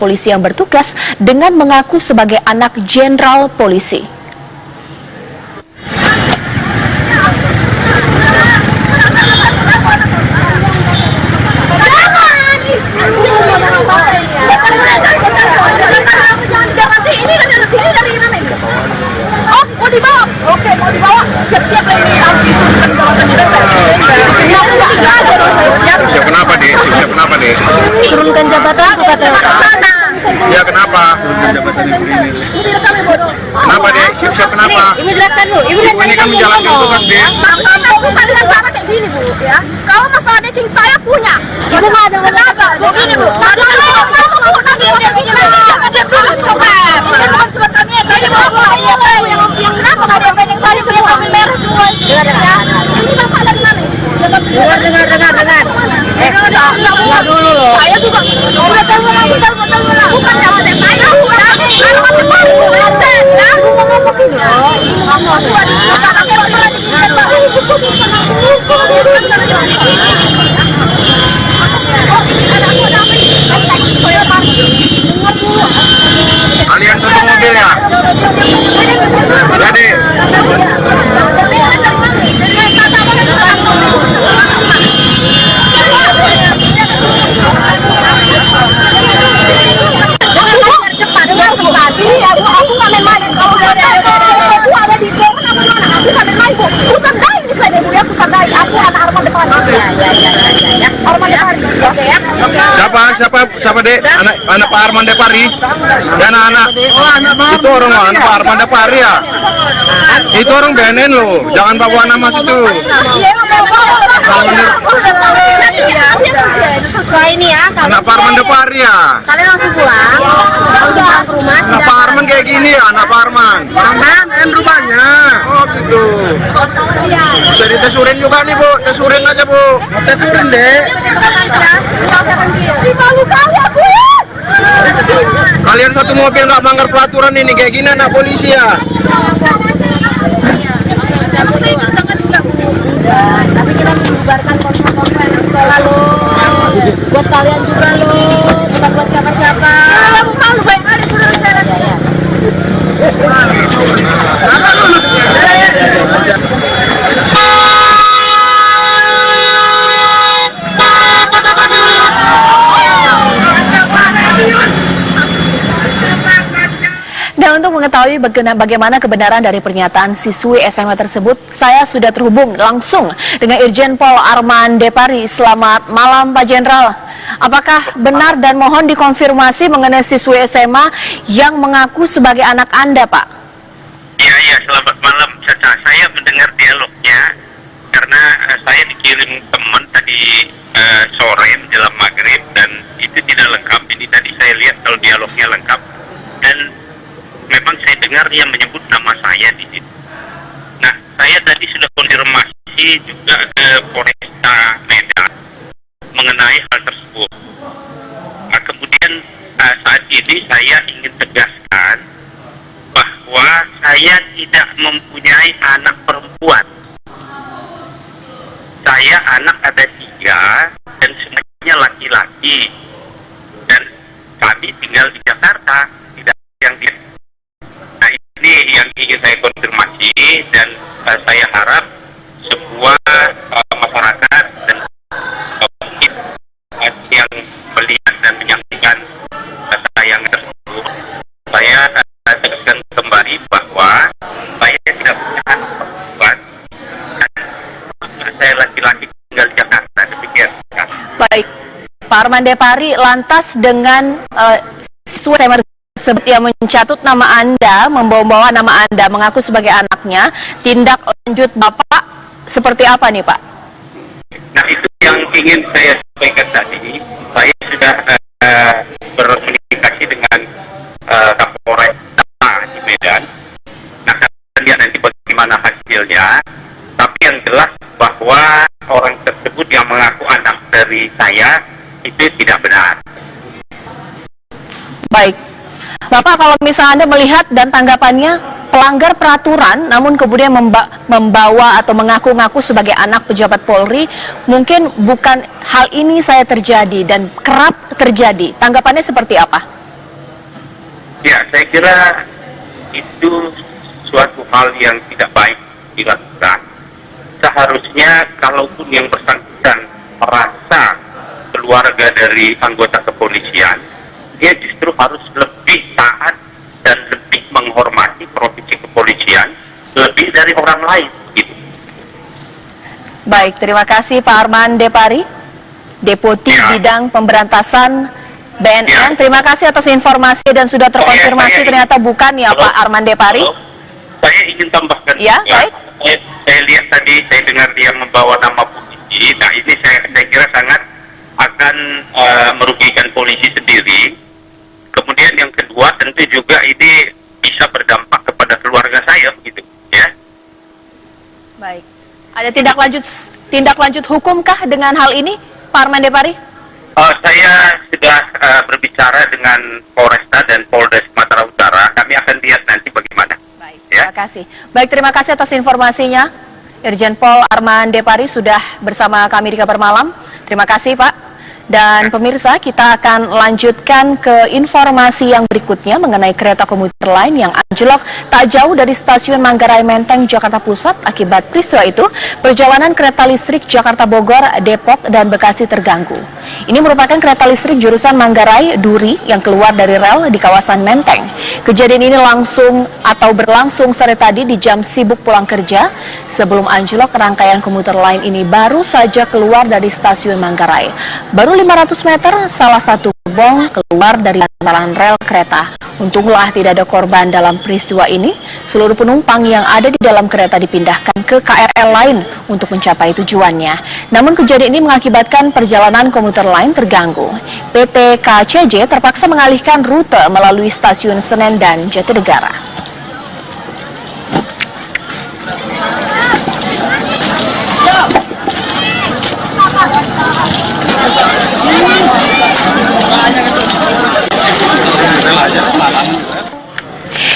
polisi yang bertugas dengan mengaku sebagai anak jenderal polisi. Dibawa, oke, mau dibawa, siap-siap lagi Siap kenapa deh? Siap kenapa deh? Turunkan jabatan kepada Ya kenapa? Kenapa deh? Siap kenapa? Ibu jelaskan dulu. Ibu ini kan menjalankan tugas deh. bukan dengan cara kayak gini bu, ya. Kalau masalah dating saya punya. Ibu nggak ada kenapa? Begini bu. Dengar dulu loh. Saya juga bukan yang saya Kalian satu mobil ya? Jadi aku nggak main-main. Kalau aku ada di aku nggak main-main bu. Bukan dai ini saya bu ya, bukan dai. Aku anak Arman Depari. Ya. Arman Depari. Oke ya. siapa dek? Anak Pak Arman Depari. Dan anak itu orang anak Pak Arman Depari ya. Itu orang BNN loh. Jangan bawa nama situ. Sesuai ini ya. Anak Pak Arman Depari ya. Kalian langsung pulang. Pulang ke rumah. Anak Pak Arman kayak gini ya, anak Pak Arman. Kan rumahnya. Oh gitu. Jadi tesurin juga nih bu, tesurin aja bu. Tesurin deh. Malu kali aku ya. Kalian satu mobil nggak melanggar peraturan ini kayak gini anak polisi ya. Tapi kita membubarkan konferensi sekolah lo. Buat kalian juga lo, bukan buat siapa-siapa. Malu baik ada saudara saya. Ya. Dan untuk mengetahui bagaimana kebenaran dari pernyataan siswi SMA tersebut, saya sudah terhubung langsung dengan Irjen Pol Arman Depari. Selamat malam Pak Jenderal. Apakah benar dan mohon dikonfirmasi mengenai siswi SMA yang mengaku sebagai anak Anda, Pak? Iya, selamat malam. Saya mendengar dialognya karena saya dikirim teman tadi sore menjelang maghrib dan itu tidak lengkap. Ini tadi saya lihat kalau dialognya lengkap dan memang saya dengar dia menyebut nama saya di situ. Nah, saya tadi sudah konfirmasi juga ke Polresta Medan mengenai hal tersebut. Nah, kemudian saat ini saya ingin tegaskan bahwa saya tidak mempunyai anak perempuan. Saya anak ada 3 dan semuanya laki-laki. Dan kami tinggal di Jakarta, tidak yang di. Nah, ini yang ingin saya konfirmasi dan saya harap semua masyarakat dan yang melihat dan menyaksikan tayangan tersebut, saya tegaskan kembali bahwa saya tidak punya anak perempuan dan saya laki-laki tinggal di Jakarta. Demikian. Baik, Pak Arman Depari, lantas dengan siswa SMA tersebut yang mencatut nama Anda, membawa-bawa nama Anda, mengaku sebagai anaknya, tindak lanjut Bapak seperti apa nih Pak? Nah, itu yang ingin saya sampaikan tadi. Saya sudah berkomunikasi dengan Kapolres di Medan. Nah, kita lihat nanti bagaimana hasilnya. Tapi yang jelas bahwa orang tersebut yang mengaku anak dari saya itu tidak benar. Baik, Bapak kalau misalnya Anda melihat dan tanggapannya, pelanggar peraturan namun kemudian membawa atau mengaku-ngaku sebagai anak pejabat Polri, mungkin bukan hal ini saya terjadi dan kerap terjadi. Tanggapannya seperti apa? Ya, saya kira itu suatu hal yang tidak baik dilakukan. Seharusnya kalaupun yang bersangkutan merasa keluarga dari anggota kepolisian, dia justru harus lebih taat dan lebih menghormati profesi kepolisian lebih dari orang lain. Gitu. Baik, terima kasih Pak Arman Depari, Deputi Bidang Pemberantasan BNN. Terima kasih atas informasi dan sudah terkonfirmasi ternyata bukan ya Pak Arman Depari. Saya ingin tambahkan. Ya, baik. Saya lihat tadi, saya dengar dia membawa nama polisi. Nah, ini saya kira sangat akan merugikan polisi sendiri. Kemudian yang kedua, tentu juga ini bisa berdampak kepada keluarga saya, begitu, ya. Baik. Ada tindak lanjut hukumkah dengan hal ini, Pak Arman Depari? Saya sudah berbicara dengan Polresta dan Polres Sumatera Utara. Kami akan lihat nanti bagaimana. Baik, terima kasih. Baik, terima kasih atas informasinya. Irjen Pol Arman Depari sudah bersama kami di Kabar Malam. Terima kasih, Pak. Dan pemirsa, kita akan lanjutkan ke informasi yang berikutnya mengenai kereta komuter lain yang anjlok tak jauh dari stasiun Manggarai Menteng, Jakarta Pusat. Akibat peristiwa itu, perjalanan kereta listrik Jakarta Bogor, Depok, dan Bekasi terganggu. Ini merupakan kereta listrik jurusan Manggarai Duri yang keluar dari rel di kawasan Menteng. Kejadian ini berlangsung sore tadi di jam sibuk pulang kerja. Sebelum anjlok, rangkaian komuter lain ini baru saja keluar dari stasiun Manggarai. Baru 500 meter, salah satu gerbong keluar dari bantalan rel kereta. Untunglah tidak ada korban dalam peristiwa ini. Seluruh penumpang yang ada di dalam kereta dipindahkan ke KRL lain untuk mencapai tujuannya. Namun kejadian ini mengakibatkan perjalanan komuter lain terganggu. PT KCJ terpaksa mengalihkan rute melalui stasiun Senen dan Jatinegara.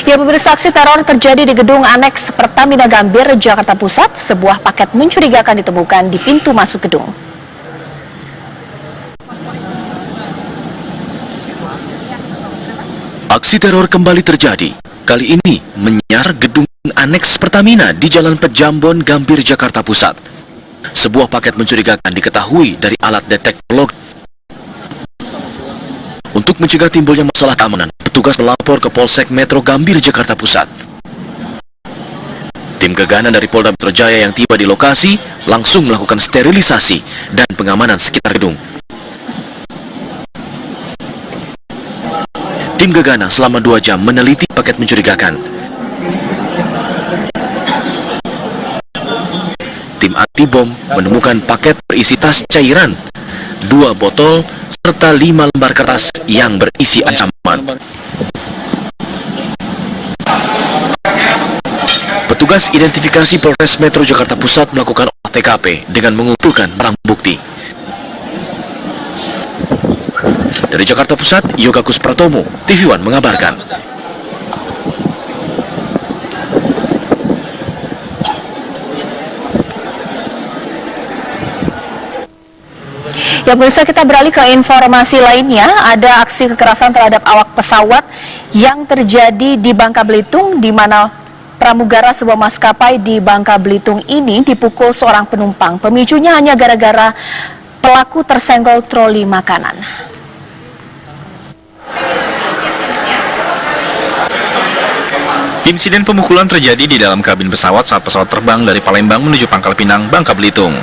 Ya, pemirsa, aksi teror terjadi di gedung aneks Pertamina Gambir, Jakarta Pusat. Sebuah paket mencurigakan ditemukan di pintu masuk gedung. Aksi teror kembali terjadi. Kali ini menyasar gedung aneks Pertamina di Jalan Pejambon, Gambir, Jakarta Pusat. Sebuah paket mencurigakan diketahui dari alat detektor log. Untuk mencegah timbulnya masalah keamanan, petugas melapor ke Polsek Metro Gambir, Jakarta Pusat. Tim gegana dari Polda Metro Jaya yang tiba di lokasi langsung melakukan sterilisasi dan pengamanan sekitar gedung. Tim gegana selama 2 jam meneliti paket mencurigakan. Tim anti-bom menemukan paket berisi tas cairan, 2 botol, serta 5 lembar kertas yang berisi ancaman. Petugas identifikasi Polres Metro Jakarta Pusat melakukan olah TKP dengan mengumpulkan barang bukti. Dari Jakarta Pusat, Yoga Kuspratomo, TV One mengabarkan. Ya, pemirsa, kita beralih ke informasi lainnya. Ada aksi kekerasan terhadap awak pesawat yang terjadi di Bangka Belitung, di mana pramugara sebuah maskapai di Bangka Belitung ini dipukul seorang penumpang. Pemicunya hanya gara-gara pelaku tersenggol troli makanan. Insiden pemukulan terjadi di dalam kabin pesawat saat pesawat terbang dari Palembang menuju Pangkal Pinang, Bangka Belitung.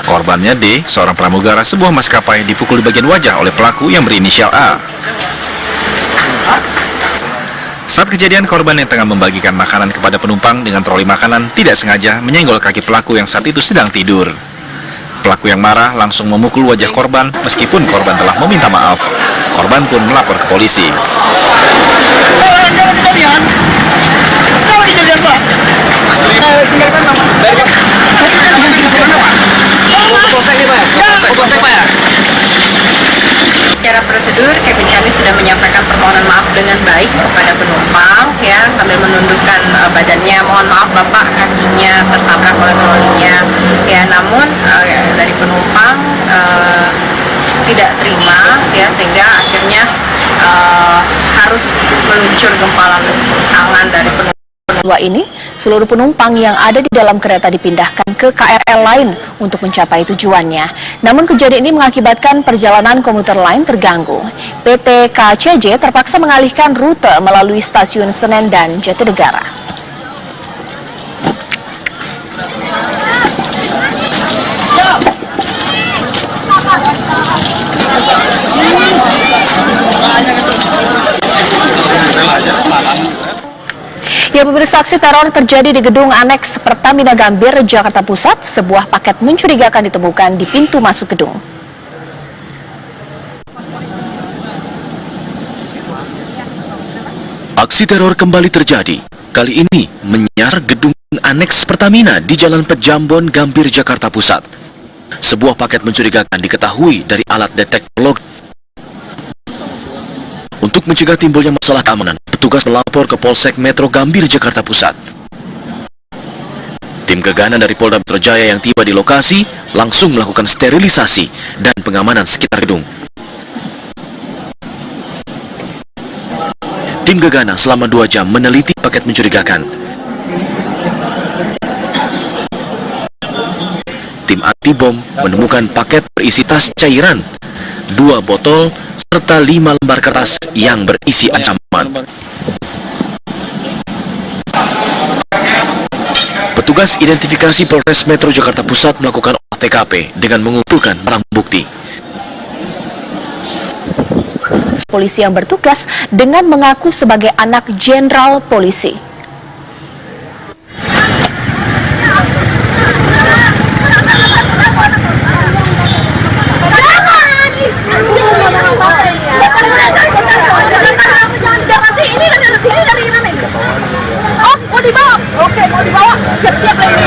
Korbannya D, seorang pramugara sebuah maskapai, dipukul di bagian wajah oleh pelaku yang berinisial A. Saat kejadian, korban yang tengah membagikan makanan kepada penumpang dengan troli makanan tidak sengaja menyenggol kaki pelaku yang saat itu sedang tidur. Pelaku yang marah langsung memukul wajah korban meskipun korban telah meminta maaf. Korban pun melapor ke polisi. Secara prosedur, kami sudah menyampaikan permohonan maaf dengan baik kepada penumpang, ya, sambil menundukkan badannya. Mohon maaf Bapak, kakinya tertabrak oleh trolinya. Ya, namun dari penumpang tidak terima, ya, sehingga akhirnya harus meluncur gempalan tangan dari penumpang. Ini, seluruh penumpang yang ada di dalam kereta dipindahkan ke KRL lain untuk mencapai tujuannya. Namun kejadian ini mengakibatkan perjalanan komuter lain terganggu. PT KCJ terpaksa mengalihkan rute melalui stasiun Senen dan Jatinegara. Ya, pemirsa, aksi teror terjadi di gedung aneks Pertamina Gambir, Jakarta Pusat. Sebuah paket mencurigakan ditemukan di pintu masuk gedung. Aksi teror kembali terjadi. Kali ini menyasar gedung aneks Pertamina di Jalan Pejambon, Gambir, Jakarta Pusat. Sebuah paket mencurigakan diketahui dari alat detektor log. Untuk mencegah timbulnya masalah keamanan, petugas melapor ke Polsek Metro Gambir, Jakarta Pusat. Tim gegana dari Polda Metro Jaya yang tiba di lokasi langsung melakukan sterilisasi dan pengamanan sekitar gedung. Tim gegana selama 2 jam meneliti paket mencurigakan. Tim anti bom menemukan paket berisi tas cairan, 2 botol, serta 5 lembar kertas yang berisi ancaman. Petugas identifikasi Polres Metro Jakarta Pusat melakukan olah TKP dengan mengumpulkan barang bukti. Polisi yang bertugas dengan mengaku sebagai anak jenderal polisi. Oke, mau dibawa. Siap-siap lagi.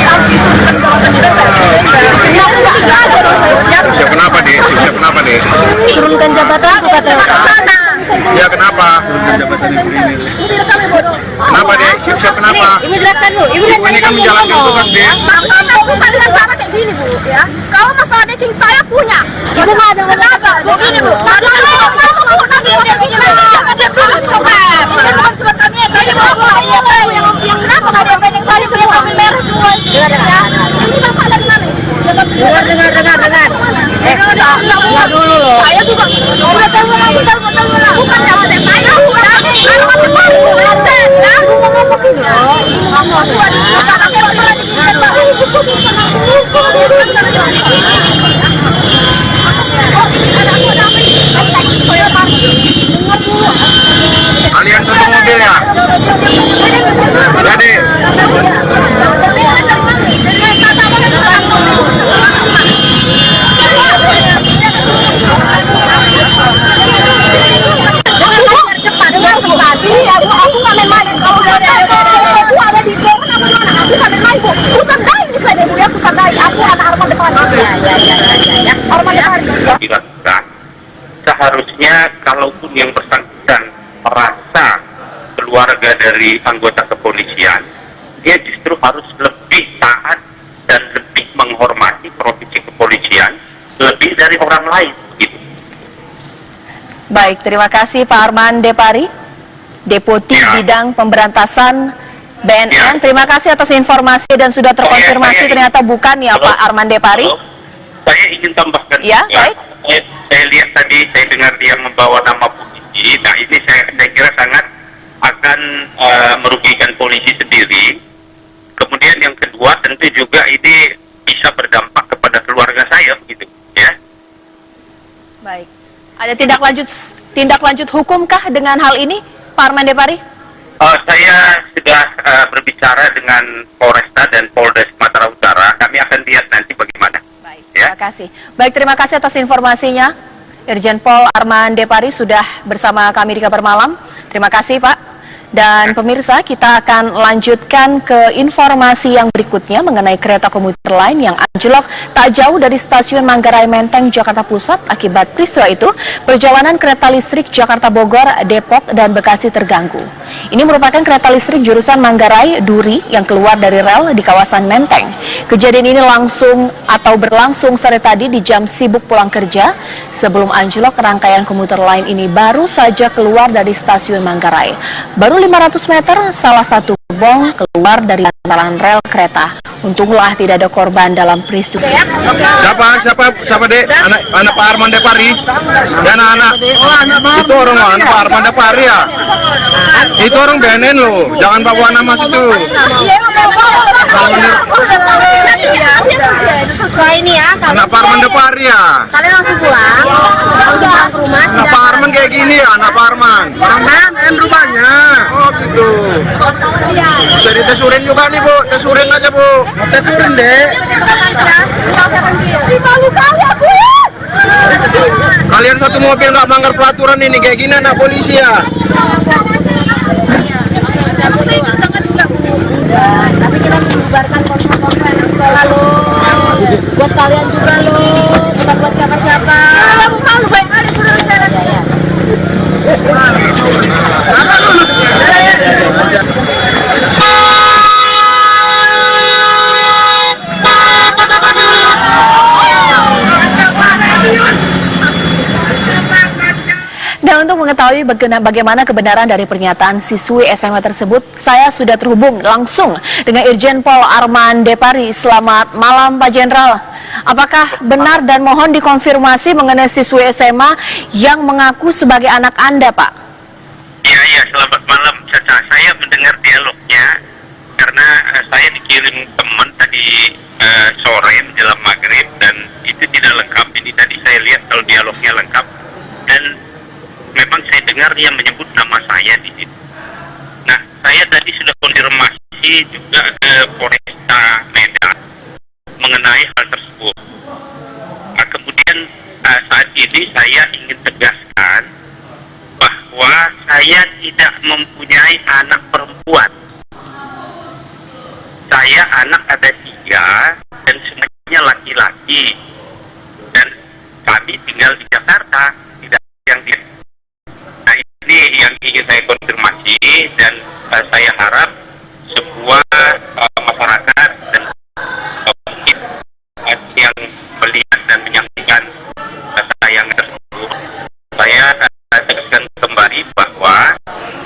Siap kenapa, Dek? Siap kenapa, Dek? Turunkan jabatan kepada Ya, kenapa? Kenapa, Dek? Siap kenapa? Ibu jelaskan Bu. Ibu ini kan menjalankan tugas, Dek. Bapak bukan dengan cara kayak gini Bu, ya. Kalau masalah dating saya punya. Ibu nggak ada kenapa? Begini Bu. Nanti yang kenapa nggak ada pendek tadi sudah kami merah semua. Ini bapak dari mana? Dengar. Dengar dulu loh. Saya juga. Bukan yang saya saya. Kalian tutup mobil ya? Jadi dilakukan. Seharusnya kalaupun yang bersangkutan merasa keluarga dari anggota kepolisian, dia justru harus lebih taat dan lebih menghormati profesi kepolisian lebih dari orang lain. Gitu. Baik, terima kasih Pak Arman Depari, Deputi Bidang Pemberantasan BNN. Terima kasih atas informasi dan sudah terkonfirmasi ternyata bukan ya Pak Arman Depari. Saya ingin tambahkan. Ya, baik. Saya lihat tadi, saya dengar dia membawa nama polisi. Nah, ini saya kira sangat akan merugikan polisi sendiri. Kemudian yang kedua, tentu juga ini bisa berdampak kepada keluarga saya, begitu, ya. Baik. Ada tindak lanjut hukumkah dengan hal ini, Pak Arman Depari? Saya sudah berbicara dengan Polresta dan Polda Sumatera Utara. Kami akan lihat nanti bagaimana. Baik, terima kasih. Baik, terima kasih atas informasinya. Irjen Pol Arman Depari sudah bersama kami di Kabar Malam. Terima kasih, Pak. Dan pemirsa, kita akan lanjutkan ke informasi yang berikutnya mengenai kereta komuter lain yang anjlok tak jauh dari stasiun Manggarai Menteng, Jakarta Pusat. Akibat peristiwa itu, perjalanan kereta listrik Jakarta Bogor, Depok, dan Bekasi terganggu. Ini merupakan kereta listrik jurusan Manggarai Duri yang keluar dari rel di kawasan Menteng. Kejadian ini berlangsung sore tadi di jam sibuk pulang kerja. Sebelum anjlok, rangkaian komuter lain ini baru saja keluar dari stasiun Manggarai. Baru 500 meter, salah satu gerbong keluar dari lantaran rel kereta. Untunglah tidak ada korban dalam peristiwa. Siapa dek? Anak Pak Arman Depari. Dan anak itu orang Pak Arman Depari ya. Itu orang BNN loh. Jangan bawa nama situ. Sesuai ini ya. Anak Pak Arman Depari ya. Kalian langsung pulang. Pulang ke rumah. Anak Pak Arman kayak gini ya, anak Pak Arman. Rupanya. Oh gitu. Jadi tesurin juga nih Bu, tesurin aja Bu. Tesurin deh. Malu kali aku ya. Kalian satu mobil nggak melanggar peraturan ini kayak gini anak polisi ya. Tapi kita membubarkan kontra-kontra yang selalu buat kalian juga loh, bukan buat siapa-siapa. Malu baik kali sudah bicara. Dan untuk mengetahui bagaimana kebenaran dari pernyataan siswi SMA tersebut, saya sudah terhubung langsung dengan Irjen Pol Arman Depari. Selamat malam Pak Jenderal. Apakah benar dan mohon dikonfirmasi mengenai siswi SMA yang mengaku sebagai anak Anda, Pak? Iya, selamat malam Caca. Saya mendengar dialognya karena saya dikirim teman tadi sore menjelang maghrib dan itu tidak lengkap. Ini tadi saya lihat kalau dialognya lengkap dan memang saya dengar dia menyebut nama saya di situ. Nah, saya tadi sudah konfirmasi juga ke Polresta Medan mengenai hal tersebut. Nah, kemudian saat ini saya ingin tegaskan bahwa saya tidak mempunyai anak perempuan. Saya anak ada 3 dan semuanya laki-laki. Dan kami tinggal di Jakarta, tidak yang di. Nah, ini yang ingin saya konfirmasi dan saya harap semua masyarakat dan mungkin yang melihat dan menyaksikan tayang tersebut, saya tegaskan kembali bahwa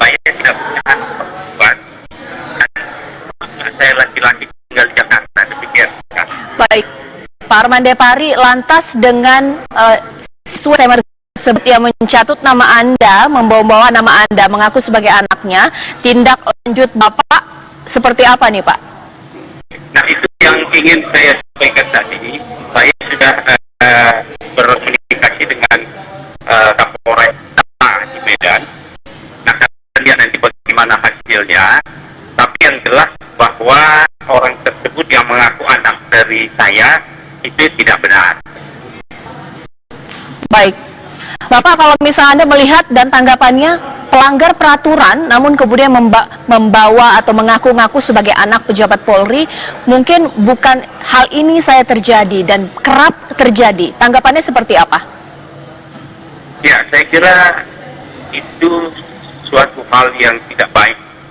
saya tidak punya anak perempuan dan saya laki-laki tinggal di Jakarta. Demikian. Baik, Pak Arman Depari, lantas dengan siswa SMA tersebut yang mencatut nama Anda, membawa nama Anda, mengaku sebagai anaknya, tindak lanjut Bapak seperti apa nih Pak? Nah, itu yang ingin saya sampaikan tadi. Saya sudah berkomunikasi dengan Kapolres di Medan. Nah, kita lihat nanti bagaimana hasilnya. Tapi yang jelas bahwa orang tersebut yang mengaku anak dari saya itu tidak benar. Baik, Bapak kalau misalnya Anda melihat dan tanggapannya pelanggar peraturan namun kemudian membawa atau mengaku-ngaku sebagai anak pejabat Polri, mungkin bukan hal ini saya terjadi dan kerap terjadi. Tanggapannya seperti apa? Ya, saya kira itu suatu hal yang tidak baik